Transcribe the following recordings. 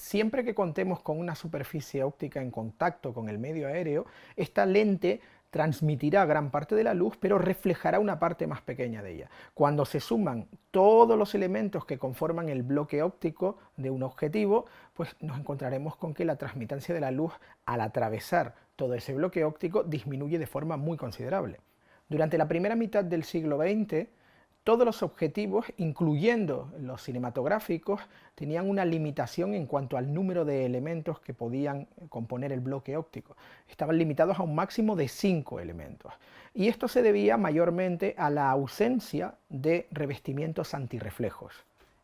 Siempre que contemos con una superficie óptica en contacto con el medio aéreo, esta lente transmitirá gran parte de la luz, pero reflejará una parte más pequeña de ella. Cuando se suman todos los elementos que conforman el bloque óptico de un objetivo, pues nos encontraremos con que la transmitancia de la luz al atravesar todo ese bloque óptico disminuye de forma muy considerable. Durante la primera mitad del siglo XX, todos los objetivos, incluyendo los cinematográficos, tenían una limitación en cuanto al número de elementos que podían componer el bloque óptico. Estaban limitados a un máximo de 5 elementos. Y esto se debía mayormente a la ausencia de revestimientos antirreflejos.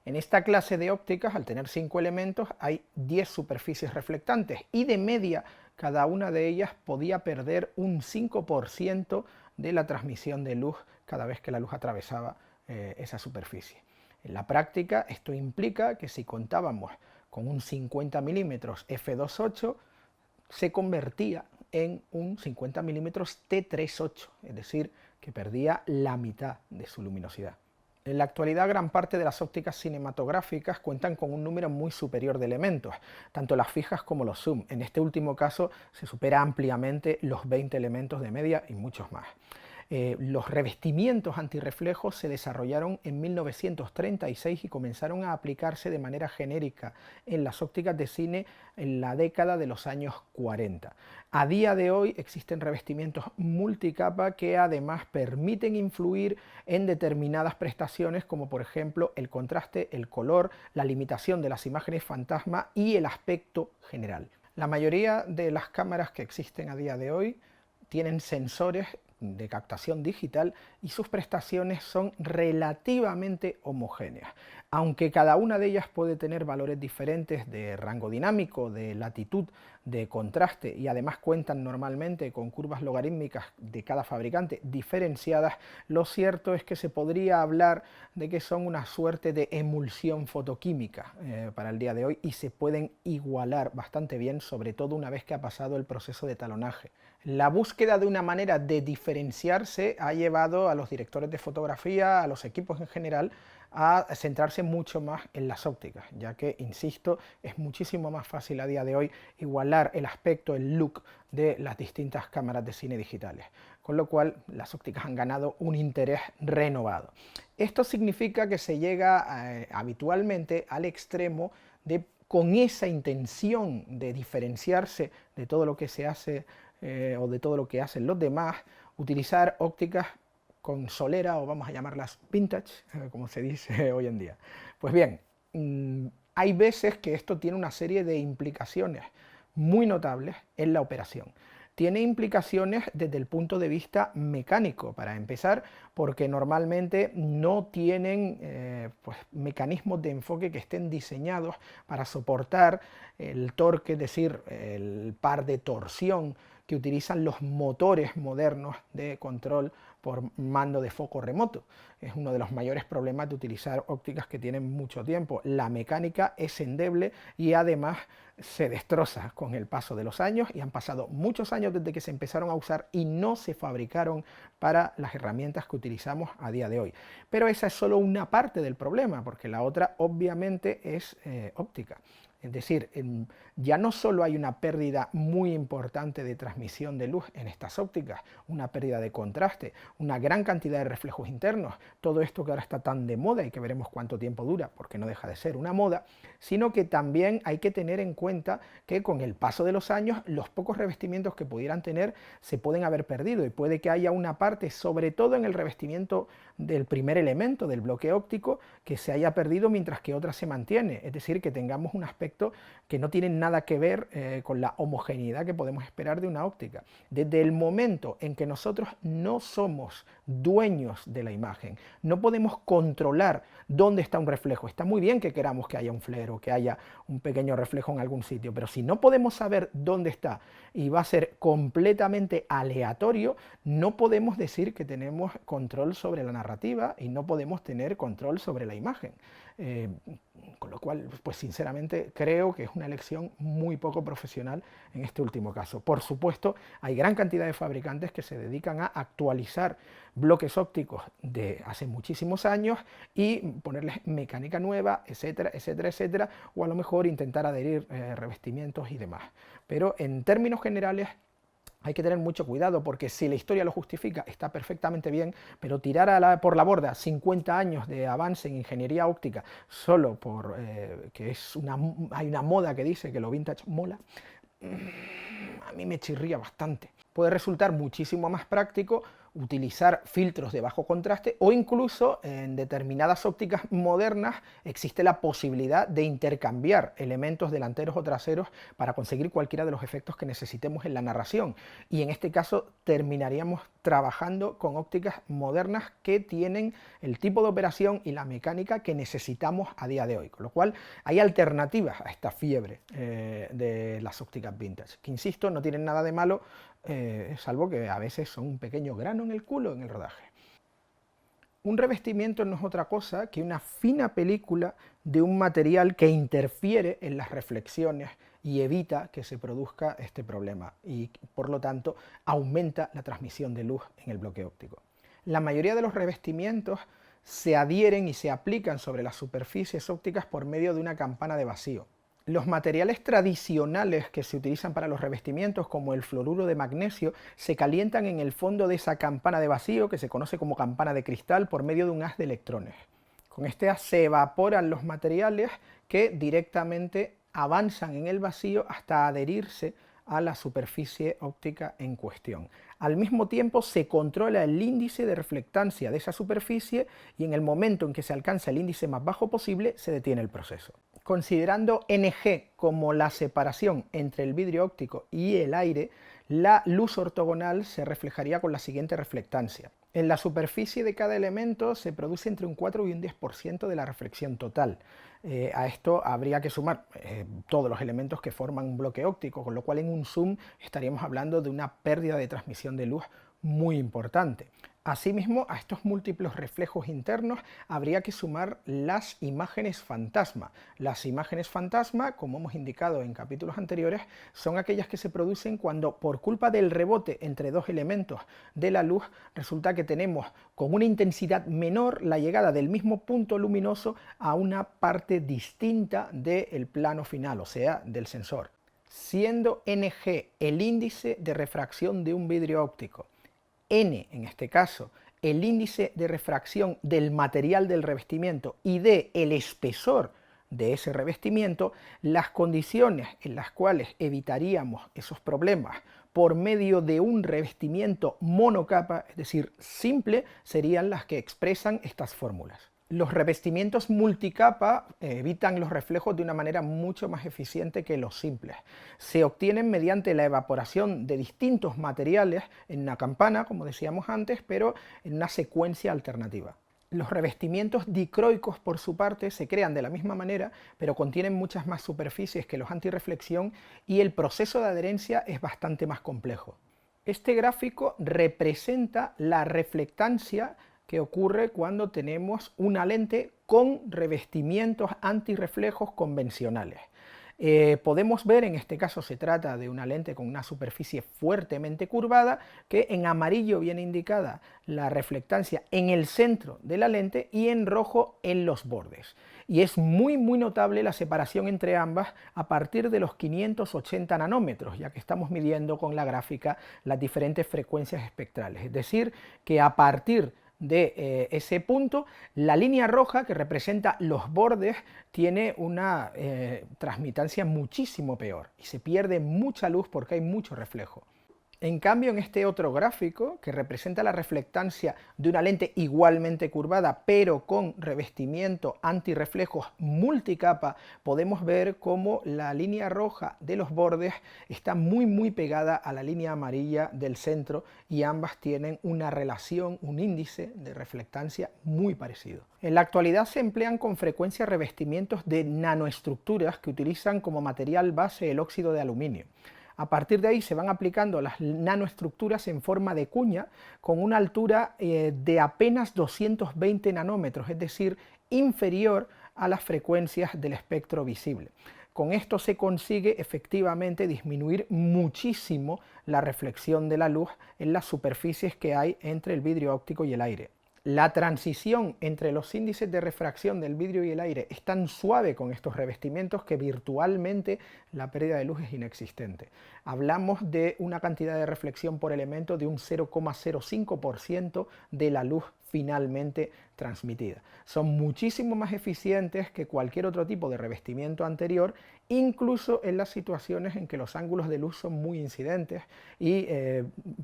En esta clase de ópticas, al tener 5 elementos, hay 10 superficies reflectantes y de media cada una de ellas podía perder un 5% de la transmisión de luz cada vez que la luz atravesaba esa superficie. En la práctica esto implica que si contábamos con un 50 milímetros f2.8 se convertía en un 50 milímetros t3.8, es decir, que perdía la mitad de su luminosidad. En la actualidad gran parte de las ópticas cinematográficas cuentan con un número muy superior de elementos, tanto las fijas como los zoom. En este último caso se supera ampliamente los 20 elementos de media y muchos más. Los revestimientos antirreflejos se desarrollaron en 1936 y comenzaron a aplicarse de manera genérica en las ópticas de cine en la década de los años 40. A día de hoy existen revestimientos multicapa que además permiten influir en determinadas prestaciones como por ejemplo el contraste, el color, la limitación de las imágenes fantasma y el aspecto general. La mayoría de las cámaras que existen a día de hoy tienen sensores de captación digital y sus prestaciones son relativamente homogéneas, aunque cada una de ellas puede tener valores diferentes de rango dinámico, de latitud, de contraste y además cuentan normalmente con curvas logarítmicas de cada fabricante diferenciadas. Lo cierto es que se podría hablar de que son una suerte de emulsión fotoquímica para el día de hoy y se pueden igualar bastante bien, sobre todo una vez que ha pasado el proceso de talonaje. La búsqueda de una manera de diferenciarse ha llevado a los directores de fotografía, a los equipos en general, a centrarse mucho más en las ópticas, ya que, insisto, es muchísimo más fácil a día de hoy igualar el aspecto, el look de las distintas cámaras de cine digitales, con lo cual las ópticas han ganado un interés renovado. Esto significa que se llega habitualmente al extremo de, con esa intención de diferenciarse de todo lo que se hace o de todo lo que hacen los demás, utilizar ópticas con solera, o vamos a llamarlas vintage, como se dice hoy en día. Pues bien, hay veces que esto tiene una serie de implicaciones muy notables en la operación. Tiene implicaciones desde el punto de vista mecánico, para empezar, porque normalmente no tienen pues, mecanismos de enfoque que estén diseñados para soportar el torque, es decir, el par de torsión que utilizan los motores modernos de control por mando de foco remoto. Es uno de los mayores problemas de utilizar ópticas que tienen mucho tiempo. La mecánica es endeble y además se destroza con el paso de los años, y han pasado muchos años desde que se empezaron a usar y no se fabricaron para las herramientas que utilizamos a día de hoy. Pero esa es solo una parte del problema, porque la otra obviamente es óptica. Es decir, ya no solo hay una pérdida muy importante de transmisión de luz en estas ópticas, una pérdida de contraste, una gran cantidad de reflejos internos, todo esto que ahora está tan de moda y que veremos cuánto tiempo dura, porque no deja de ser una moda, sino que también hay que tener en cuenta que con el paso de los años los pocos revestimientos que pudieran tener se pueden haber perdido, y puede que haya una parte, sobre todo en el revestimiento del primer elemento del bloque óptico, que se haya perdido mientras que otra se mantiene, es decir, que tengamos un aspecto que no tienen nada que ver con la homogeneidad que podemos esperar de una óptica. Desde el momento en que nosotros no somos dueños de la imagen, no podemos controlar dónde está un reflejo. Está muy bien que queramos que haya un flare o que haya un pequeño reflejo en algún sitio, pero si no podemos saber dónde está y va a ser completamente aleatorio, no podemos decir que tenemos control sobre la narrativa y no podemos tener control sobre la imagen. Con lo cual, pues sinceramente creo que es una elección muy poco profesional en este último caso. Por supuesto, hay gran cantidad de fabricantes que se dedican a actualizar bloques ópticos de hace muchísimos años y ponerles mecánica nueva, etcétera, etcétera, etcétera, o a lo mejor intentar adherir revestimientos y demás. Pero en términos generales, hay que tener mucho cuidado porque si la historia lo justifica está perfectamente bien, pero tirar por la borda 50 años de avance en ingeniería óptica solo por que hay una moda que dice que lo vintage mola, a mí me chirría bastante. Puede resultar muchísimo más práctico utilizar filtros de bajo contraste o incluso en determinadas ópticas modernas existe la posibilidad de intercambiar elementos delanteros o traseros para conseguir cualquiera de los efectos que necesitemos en la narración, y en este caso terminaríamos trabajando con ópticas modernas que tienen el tipo de operación y la mecánica que necesitamos a día de hoy, con lo cual hay alternativas a esta fiebre de las ópticas vintage, que insisto, no tienen nada de malo, salvo que a veces son un pequeño grano en el culo en el rodaje. Un revestimiento no es otra cosa que una fina película de un material que interfiere en las reflexiones y evita que se produzca este problema y por lo tanto aumenta la transmisión de luz en el bloque óptico. La mayoría de los revestimientos se adhieren y se aplican sobre las superficies ópticas por medio de una campana de vacío. Los materiales tradicionales que se utilizan para los revestimientos, como el fluoruro de magnesio, se calientan en el fondo de esa campana de vacío, que se conoce como campana de cristal, por medio de un haz de electrones. Con este haz se evaporan los materiales que directamente avanzan en el vacío hasta adherirse a la superficie óptica en cuestión. Al mismo tiempo se controla el índice de reflectancia de esa superficie y en el momento en que se alcanza el índice más bajo posible se detiene el proceso. Considerando NG como la separación entre el vidrio óptico y el aire, la luz ortogonal se reflejaría con la siguiente reflectancia. En la superficie de cada elemento se produce entre un 4 y un 10% de la reflexión total. A esto habría que sumar todos los elementos que forman un bloque óptico, con lo cual en un zoom estaríamos hablando de una pérdida de transmisión de luz muy importante. Asimismo, a estos múltiples reflejos internos habría que sumar las imágenes fantasma. Las imágenes fantasma, como hemos indicado en capítulos anteriores, son aquellas que se producen cuando, por culpa del rebote entre dos elementos de la luz, resulta que tenemos con una intensidad menor la llegada del mismo punto luminoso a una parte distinta del plano final, o sea, del sensor. Siendo NG el índice de refracción de un vidrio óptico, N, en este caso, el índice de refracción del material del revestimiento y D, el espesor de ese revestimiento, las condiciones en las cuales evitaríamos esos problemas por medio de un revestimiento monocapa, es decir, simple, serían las que expresan estas fórmulas. Los revestimientos multicapa evitan los reflejos de una manera mucho más eficiente que los simples. Se obtienen mediante la evaporación de distintos materiales en una campana, como decíamos antes, pero en una secuencia alternativa. Los revestimientos dicroicos, por su parte, se crean de la misma manera, pero contienen muchas más superficies que los antirreflexión y el proceso de adherencia es bastante más complejo. Este gráfico representa la reflectancia que ocurre cuando tenemos una lente con revestimientos antirreflejos convencionales. Podemos ver, en este caso se trata de una lente con una superficie fuertemente curvada, que en amarillo viene indicada la reflectancia en el centro de la lente y en rojo en los bordes. Y es muy notable la separación entre ambas a partir de los 580 nanómetros, ya que estamos midiendo con la gráfica las diferentes frecuencias espectrales. Es decir, que a partir de ese punto, la línea roja que representa los bordes tiene una transmitancia muchísimo peor y se pierde mucha luz porque hay mucho reflejo. En cambio, en este otro gráfico, que representa la reflectancia de una lente igualmente curvada, pero con revestimiento antirreflejos multicapa, podemos ver cómo la línea roja de los bordes está muy pegada a la línea amarilla del centro y ambas tienen una relación, un índice de reflectancia muy parecido. En la actualidad se emplean con frecuencia revestimientos de nanoestructuras que utilizan como material base el óxido de aluminio. A partir de ahí se van aplicando las nanoestructuras en forma de cuña con una altura de apenas 220 nanómetros, es decir, inferior a las frecuencias del espectro visible. Con esto se consigue efectivamente disminuir muchísimo la reflexión de la luz en las superficies que hay entre el vidrio óptico y el aire. La transición entre los índices de refracción del vidrio y el aire es tan suave con estos revestimientos que virtualmente la pérdida de luz es inexistente. Hablamos de una cantidad de reflexión por elemento de un 0,05% de la luz finalmente transmitida. Son muchísimo más eficientes que cualquier otro tipo de revestimiento anterior, incluso en las situaciones en que los ángulos de luz son muy incidentes y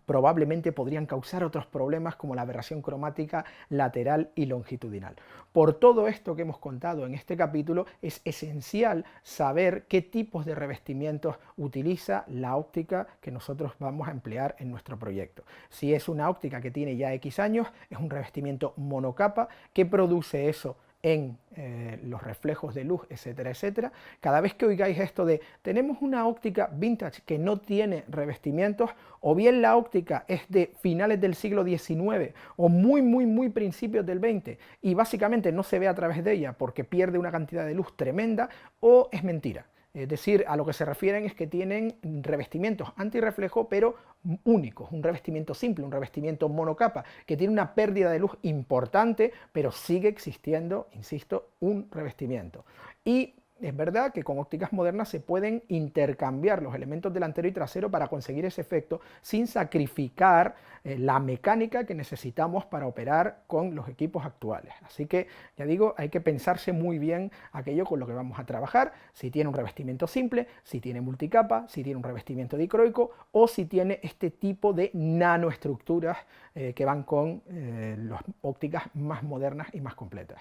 probablemente podrían causar otros problemas como la aberración cromática lateral y longitudinal. Por todo esto que hemos contado en este capítulo, es esencial saber qué tipos de revestimientos utiliza la óptica que nosotros vamos a emplear en nuestro proyecto. Si es una óptica que tiene ya X años, es un revestimiento monocapa que produce eso en los reflejos de luz, etcétera, etcétera. Cada vez que oigáis esto de tenemos una óptica vintage que no tiene revestimientos, o bien la óptica es de finales del siglo XIX o muy principios del XX y básicamente no se ve a través de ella porque pierde una cantidad de luz tremenda, o es mentira. Es decir, a lo que se refieren es que tienen revestimientos antirreflejo pero únicos, un revestimiento simple, un revestimiento monocapa, que tiene una pérdida de luz importante, pero sigue existiendo, insisto, un revestimiento. Y es verdad que con ópticas modernas se pueden intercambiar los elementos delantero y trasero para conseguir ese efecto sin sacrificar la mecánica que necesitamos para operar con los equipos actuales. Así que, ya digo, hay que pensarse muy bien aquello con lo que vamos a trabajar, si tiene un revestimiento simple, si tiene multicapa, si tiene un revestimiento dicroico o si tiene este tipo de nanoestructuras que van con las ópticas más modernas y más completas.